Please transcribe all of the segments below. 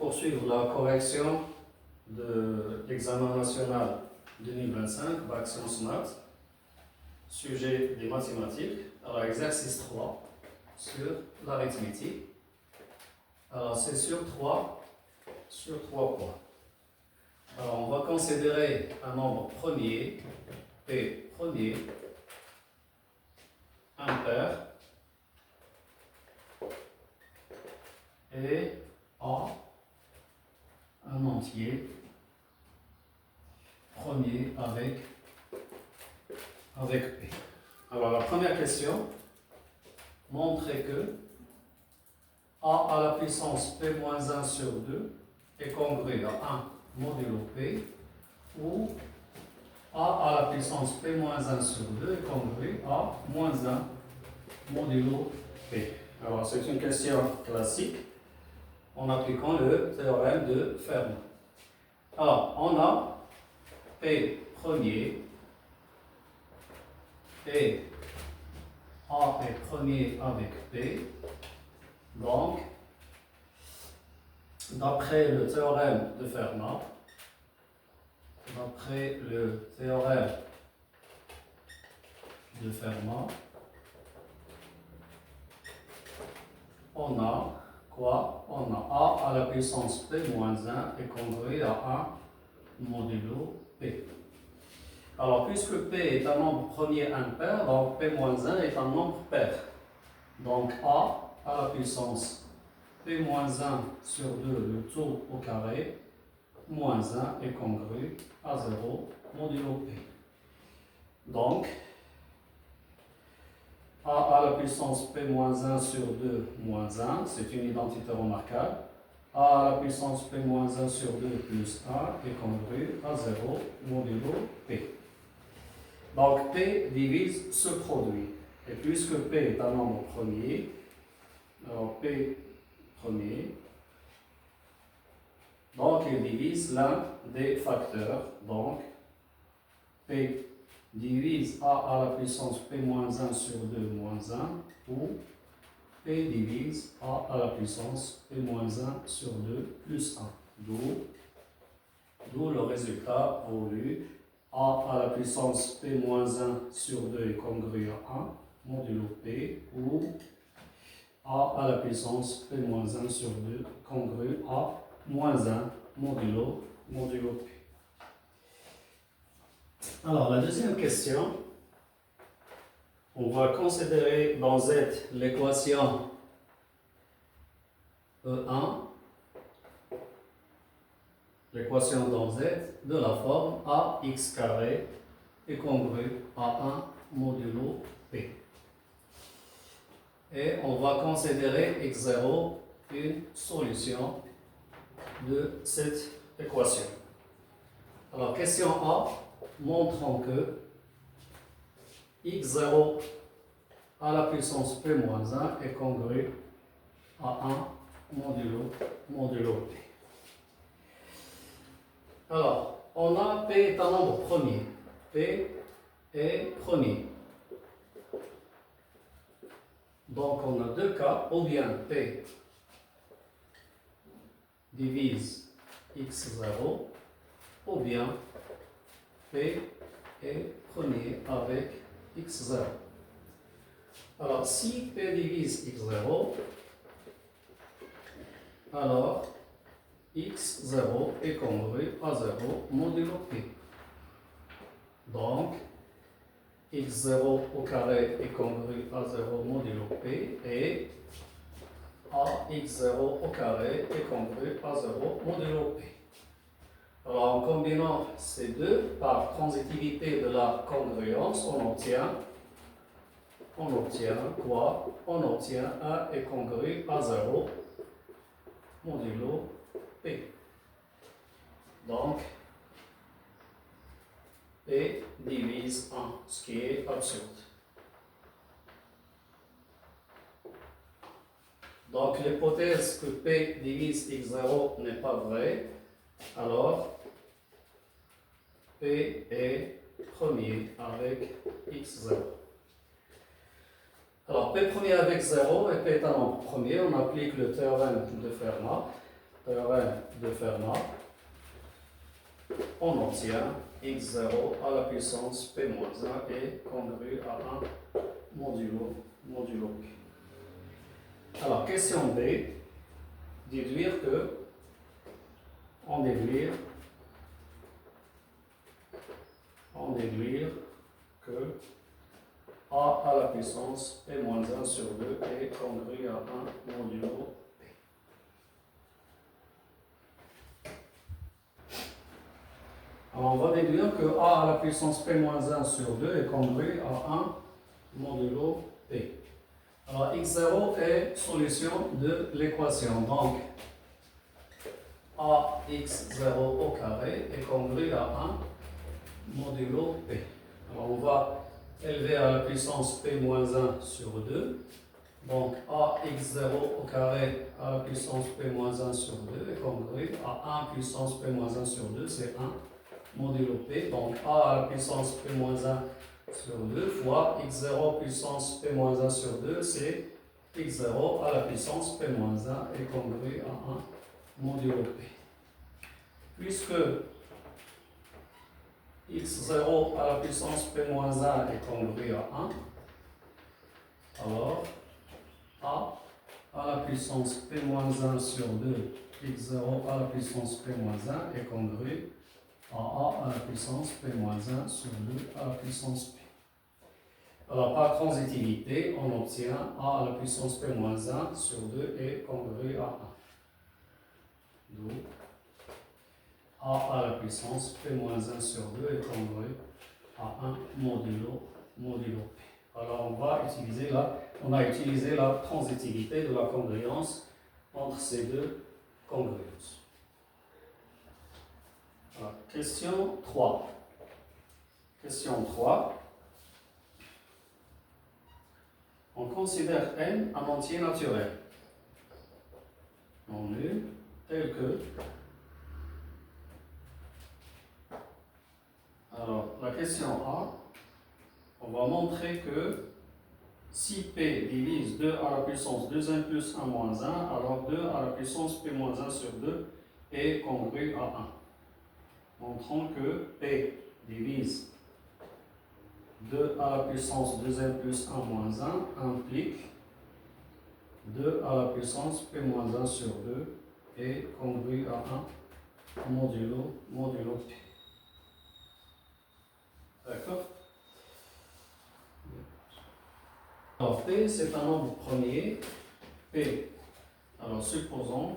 poursuivre la correction de l'examen national 2025, Bac Sciences Maths, sujet des mathématiques. Alors, exercice 3 sur l'arithmétique. Alors, c'est sur 3 points. Alors, on va considérer un nombre premier, P premier, impair, et A, un entier, premier avec P. Alors, la première question, montrer que A à la puissance P-1 sur 2 est congru à 1 modulo P, ou A à la puissance P-1 sur 2 est congru à moins 1 modulo P. Alors, c'est une question classique en appliquant le théorème de Fermat. Alors, on a P premier et A est premier avec P. Donc, d'après le théorème de Fermat, on a quoi? On a A à la puissance P-1 est congru à 1 modulo P. Alors, puisque P est un nombre premier impair, donc P-1 est un nombre pair. Donc, A à la puissance P-1 sur 2, le tout au carré, moins 1 est congru à 0 modulo P. Donc, A à la puissance P-1 sur 2, moins 1, c'est une identité remarquable. A à la puissance P-1 sur 2 plus 1 est congru à 0 modulo P. Donc, P divise ce produit. Et puisque P est un nombre premier, alors P premier, donc il divise l'un des facteurs. Donc, P divise A à la puissance P-1 sur 2 moins 1, ou P divise A à la puissance P-1 sur 2 plus 1. D'où le résultat voulu. A à la puissance P-1 sur 2 est congru à 1 modulo P, ou A à la puissance P-1 sur 2 congru à moins 1 modulo P. Alors, la deuxième question, on va considérer dans Z l'équation E1, l'équation dans Z de la forme AX carré est congru à 1 modulo P. Et on va considérer X0 une solution de cette équation. Alors, question A, montrons que X0 à la puissance P-1 est congru à 1 modulo P. Alors, on a P est un nombre premier. P est premier. Donc, on a deux cas, ou bien P divise X0, ou bien P est premier avec X0. Alors, si P divise X0, alors X0 est congru à 0 modulo P. Donc, X0 au carré est congru à 0 modulo P, et AX0 au carré est congru à 0 modulo P. Alors, en combinant ces deux par transitivité de la congruence, on obtient quoi? On obtient A est congru à 0 modulo P. Donc, P divise 1, ce qui est absurde. Donc, l'hypothèse que P divise X0 n'est pas vraie, alors P est premier avec X0. Alors, P premier avec 0 et P est un nombre premier, on applique le théorème de Fermat. théorème de Fermat, on obtient x0 à la puissance p-1 est congru à 1 modulo p. Alors, question B, déduire que, que a à la puissance p-1 sur 2 est congru à 1 modulo p. Alors, on va déduire que a à la puissance p-1 sur 2 est congru à 1 modulo p. Alors, x0 est solution de l'équation. Donc, ax0 au carré est congru à 1 modulo p. Alors, on va élever à la puissance p-1 sur 2. Donc, ax0 au carré à la puissance p-1 sur 2 est congru à 1 puissance p-1 sur 2, c'est 1 modulo p. Donc, a à la puissance p-1 sur 2 fois x0 puissance p-1 sur 2, c'est x0 à la puissance p-1 est congru à 1 modulo p. Puisque x0 à la puissance p-1 est congru à 1, alors a à la puissance p-1 sur 2, x0 à la puissance p-1 est congru à a à la puissance p-1 sur 2 à la puissance p. Alors, par transitivité, on obtient a à la puissance p-1 sur 2 est congru à 1. D'où a à la puissance p-1 sur 2 est congru à 1 modulo p. Alors, on a utilisé la transitivité de la congruence entre ces deux congruences. Alors, question 3. Question 3. On considère n un entier naturel non nul tel que. Alors, la question A, on va montrer que si P divise 2 à la puissance 2n plus 1 moins 1, alors 2 à la puissance P moins 1 sur 2 est congru à 1. Montrons que P divise 2 à la puissance 2n plus 1 moins 1 implique 2 à la puissance P moins 1 sur 2 est congru à 1 modulo P. D'accord? Alors, P, c'est un nombre premier. P, alors supposons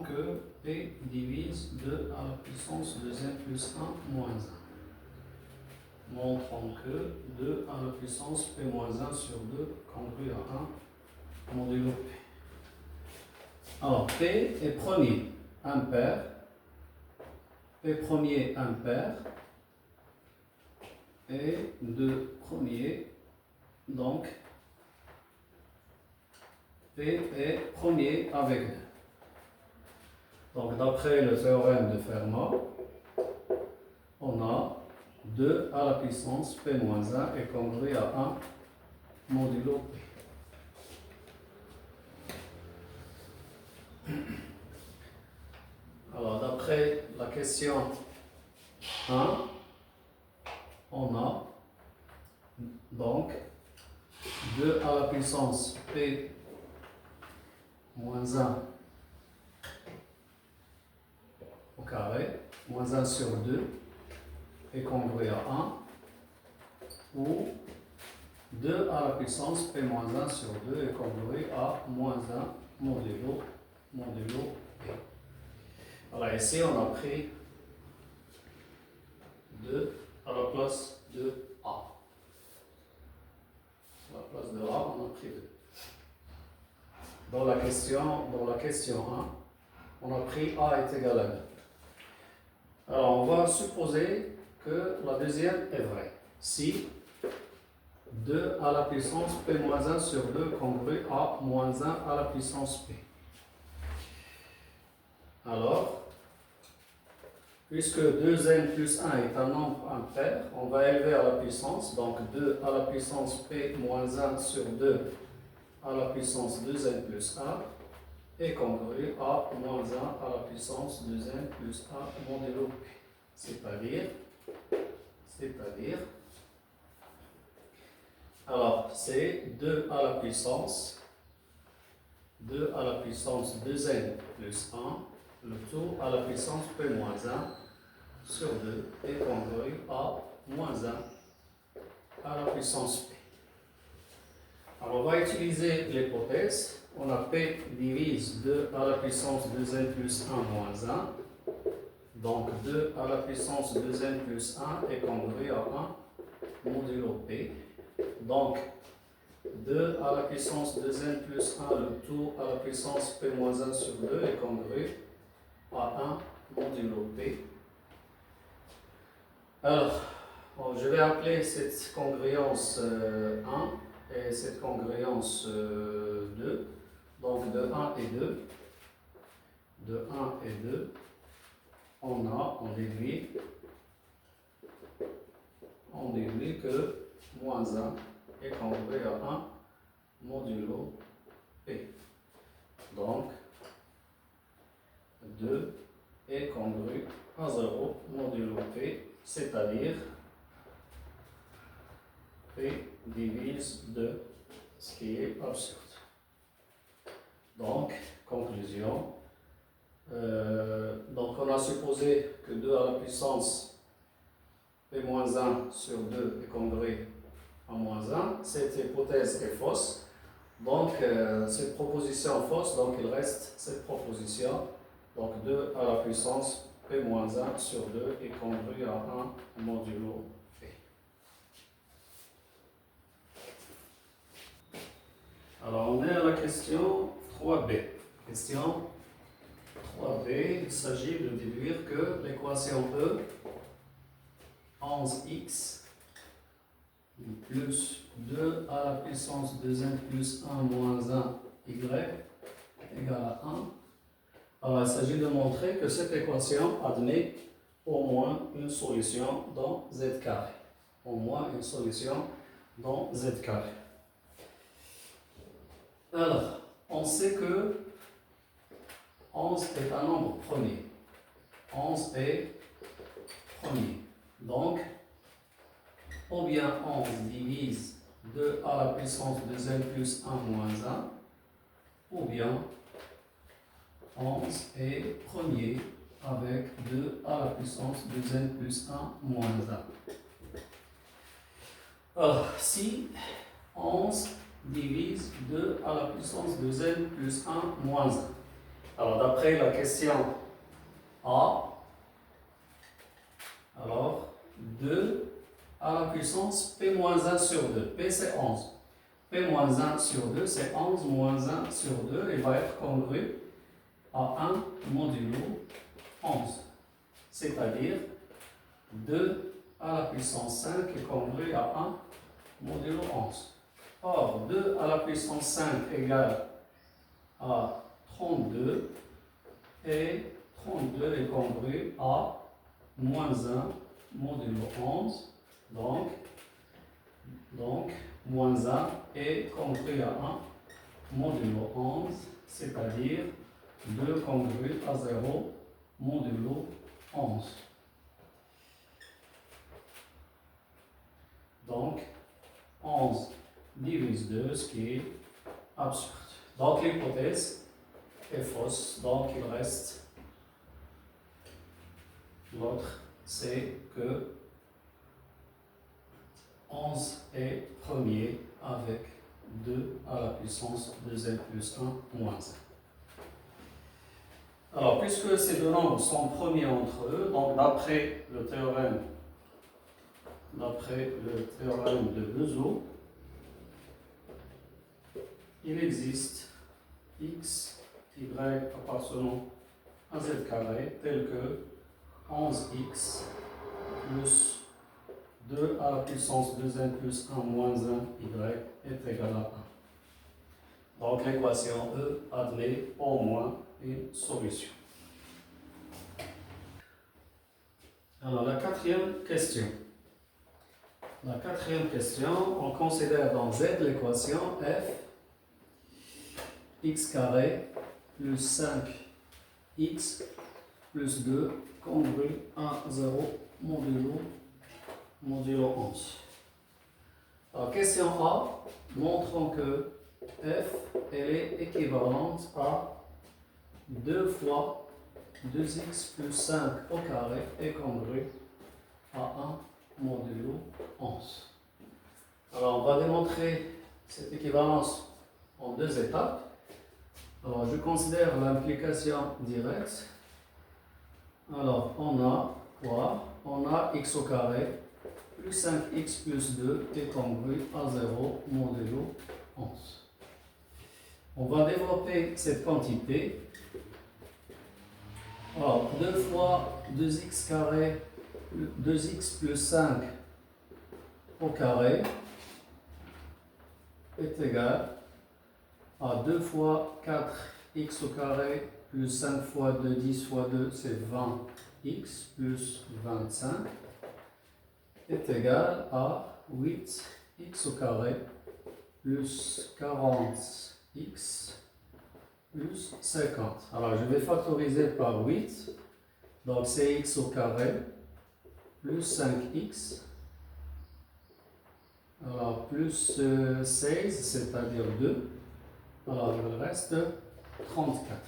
que P divise 2 à la puissance 2n plus 1 moins 1. Montrons que 2 à la puissance P moins 1 sur 2 congru à 1 modulo P. Alors, P est premier, impair. P premier impair et 2 premier, donc P est premier avec 2. Donc d'après le théorème de Fermat, on a 2 à la puissance P-1 est congru à 1 modulo P. Alors d'après la question 1, on a donc 2 à la puissance P moins 1 au carré, moins 1 sur 2 est congru à 1, ou 2 à la puissance P moins 1 sur 2 est congru à moins 1 modulo P. Alors ici on a pris 2 à la place de A. À la place de A, on a pris 2. Dans la question 1, on a pris A est égal à 2. Alors, on va supposer que la deuxième est vraie. Si 2 à la puissance P moins 1 sur 2 congru à moins 1 à la puissance P. Alors, puisque 2n plus 1 est un nombre impair, on va élever à la puissance, donc 2 à la puissance P moins 1 sur 2 à la puissance 2n plus 1 est congru à moins 1 à la puissance 2n plus 1 modulo p. C'est-à-dire, alors c'est 2 à la puissance 2n plus 1, le tout à la puissance p moins 1 sur 2 est congru à moins 1 à la puissance p. Alors on va utiliser l'hypothèse. On a p divise 2 à la puissance 2n plus 1 moins 1. Donc 2 à la puissance 2n plus 1 est congru à 1 modulo p. Donc 2 à la puissance 2n plus 1, le tout à la puissance p moins 1 sur 2 est congru à 1 modulo p. Alors, je vais appeler cette congruence 1 et cette congruence 2. Donc de 1 et 2. De 1 et 2, on déduit que moins 1 est congru à 1 modulo p. Donc 2 est congru à 0 modulo p, c'est-à-dire p divise 2, ce qui est absurde. Donc, conclusion. Donc on a supposé que 2 à la puissance p-1 sur 2 est congru à moins 1. Cette hypothèse est fausse. Donc cette proposition fausse, donc il reste cette proposition. Donc 2 à la puissance p-1 sur 2 est congru à 1 modulo p. Alors on est à la question 3b. Question 3b, il s'agit de déduire que l'équation E 11x plus 2 à la puissance 2n plus 1 moins 1 y égale à 1. Alors il s'agit de montrer que cette équation admet au moins une solution dans z carré. Au moins une solution dans z carré. Alors, on sait que 11 est un nombre premier. 11 est premier. Donc, ou bien 11 divise 2 à la puissance 2n plus 1 moins 1, ou bien 11 est premier avec 2 à la puissance 2n plus 1 moins 1. Alors, si 11 divise 2 à la puissance 2n plus 1 moins 1. Alors, d'après la question A, alors 2 à la puissance p moins 1 sur 2. P c'est 11. P moins 1 sur 2 c'est 11 moins 1 sur 2. Il va être congru à 1 modulo 11. C'est-à-dire 2 à la puissance 5 est congru à 1 modulo 11. Or, 2 à la puissance 5 égale à 32 et 32 est congru à moins 1 modulo 11. Donc, moins 1 est congru à 1 modulo 11, c'est-à-dire 2 congru à 0 modulo 11. Donc, 11 divise 2, ce qui est absurde. Donc, l'hypothèse est fausse. Donc, il reste l'autre, c'est que 11 est premier avec 2 à la puissance 2n plus 1 moins 1. Alors, puisque ces deux nombres sont premiers entre eux, donc d'après le théorème de Bezout, il existe x, y appartenant à z carré tel que 11x plus 2 à la puissance 2n plus 1 moins 1 y est égal à 1. Donc l'équation E admet au moins une solution. Alors la quatrième question. La quatrième question, on considère dans Z l'équation f x carré plus 5x plus 2 congru à 0 modulo 11. Alors, question A, montrons que f elle est équivalente à 2 fois 2x plus 5 au carré est congru à 1 modulo 11. Alors, on va démontrer cette équivalence en deux étapes. Alors, je considère l'implication directe. Alors, on a quoi? On a x au carré plus 5x plus 2 est congru à 0 modulo 11. On va développer cette quantité. Alors, 2 fois 2x carré, 2x plus 5 au carré est égal à 2 fois 4x au carré plus 5 fois 2, 10 fois 2, c'est 20x plus 25 est égal à 8x au carré plus 40x plus 50. Alors, je vais factoriser par 8. Donc, c'est x au carré plus 5x. Alors, plus 16, c'est-à-dire 2. Alors, il reste 34.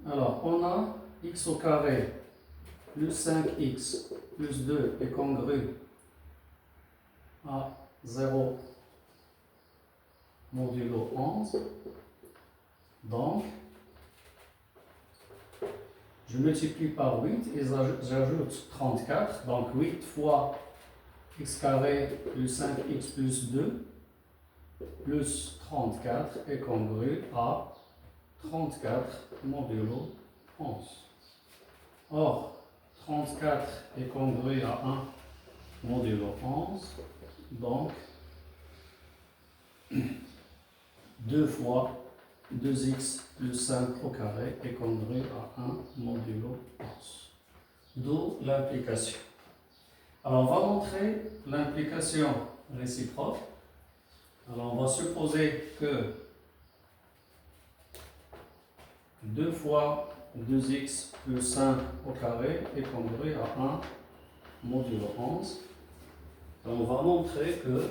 Alors, on a x au carré plus 5x plus 2 est congru à 0 modulo 11. Donc, je multiplie par 8 et j'ajoute 34. Donc, 8 fois x carré plus 5x plus 2 plus 34 est congru à 34 modulo 11. Or, 34 est congru à 1 modulo 11. Donc, 2 fois 2x plus 5 au carré est congru à 1 modulo 11. D'où l'implication. Alors, on va montrer l'implication réciproque. Alors, on va supposer que 2 fois 2x plus 5 au carré est congru à 1 modulo 11. Alors, on va montrer que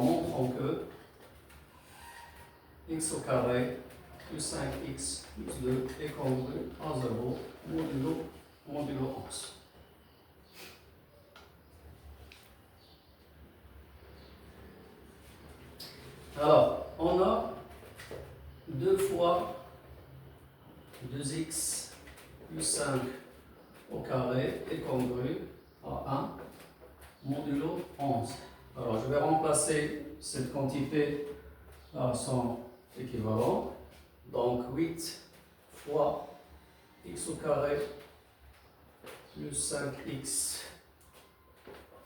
montrons que x au carré plus 5x plus 2 est congru à 0 modulo 11. Alors, on a 2 fois 2x plus 5 au carré est congru à 1 modulo 11. Alors, je vais remplacer cette quantité à son équivalent. Donc, 8 fois x au carré plus 5x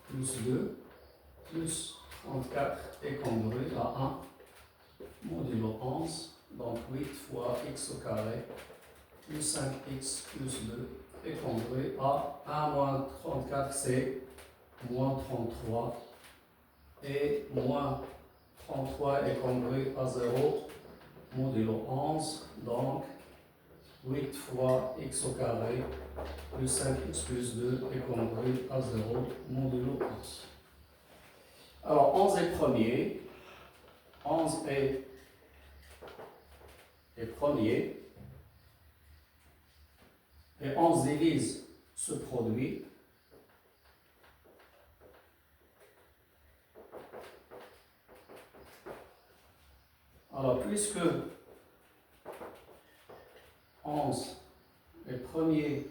plus 2 plus 34 est congru à 1 modulo 11. Donc, 8 fois x au carré plus 5x plus 2 est congru à 1 moins 34, c'est moins 33. Et moins 33 est congru à 0 modulo 11. Donc, 8 fois x au carré plus 5x plus 2 est congru à 0 modulo 11. Alors, 11 est premier. 11 est premier. Et 11 divise ce produit. Alors, puisque 11 est premier,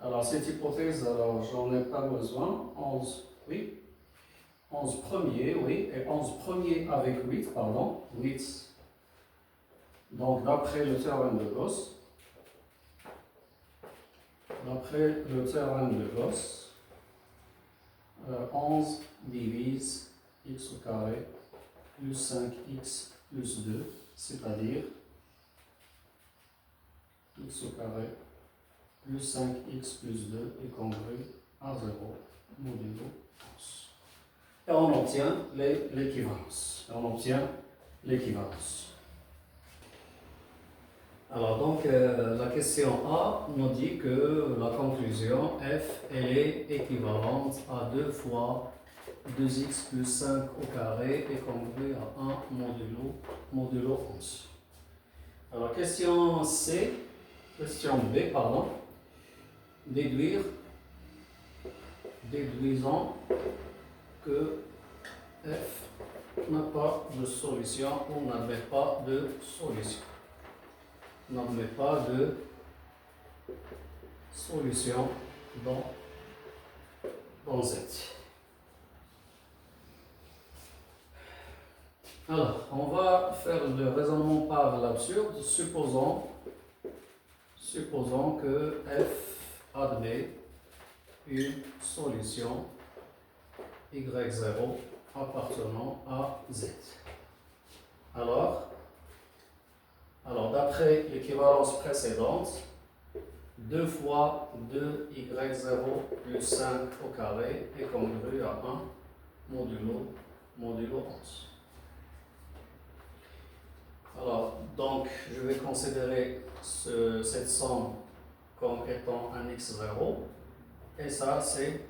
alors cette hypothèse, alors j'en ai pas besoin. 11, oui. 11 premier, oui. Et 11 premier avec 8, pardon. 8. Donc, d'après le théorème de Gauss. D'après le théorème de Gauss, 11 divise x au carré plus 5x plus 2, c'est-à-dire x au carré plus 5x plus 2 est congru à 0 modulo 11. Et on obtient l'équivalence. Alors donc la question A nous dit que la conclusion f elle est équivalente à 2 fois 2x plus 5 au carré est congrue à 1 modulo 11. Alors question B, pardon. Déduisons que f n'a pas de solution ou n'admet pas de solution. N'admet pas de solution dans Z. Alors, on va faire le raisonnement par l'absurde. Supposons que f admet une solution y0 appartenant à Z. Alors d'après l'équivalence précédente, 2 fois 2y0 plus 5 au carré est congru à 1 modulo 11. Alors, donc, je vais considérer cette somme comme étant un x0, et ça, c'est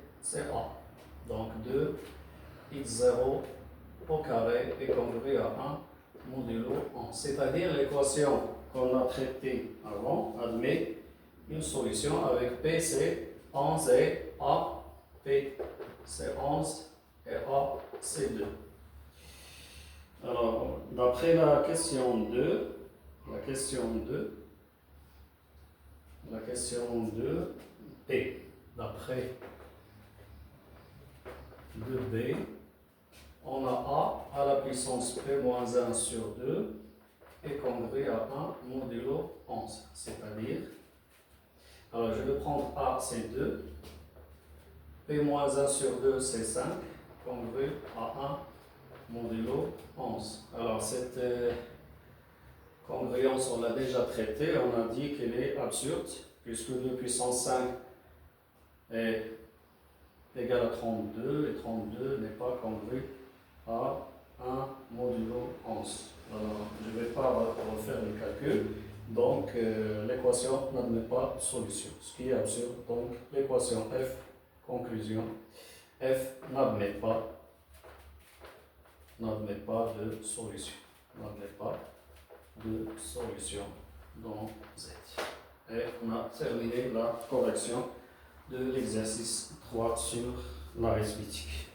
A. Donc, 2x0 au carré est congru à 1 modulo 11. C'est-à-dire l'équation qu'on a traitée avant admet une solution avec P, c'est 11 et A, P, c'est 11 et A, c'est 2. Alors, d'après la question 2, P, d'après 2B, on a A à la puissance P moins 1 sur 2 est congru à 1 modulo 11. C'est-à-dire, alors je vais prendre A, c'est 2, P moins 1 sur 2, c'est 5, congru à 1 modulo 11. Alors cette congruence, on l'a déjà traitée, on a dit qu'elle est absurde, puisque 2 puissance 5 est égal à 32, et 32 n'est pas congru à 1 modulo 11. Alors, je ne vais pas refaire le calcul, donc l'équation n'admet pas de solution, ce qui est absurde. Donc l'équation F, conclusion, F n'admet pas de solution. Dans Z. Et on a terminé la correction de l'exercice 3 sur l'arithmétique.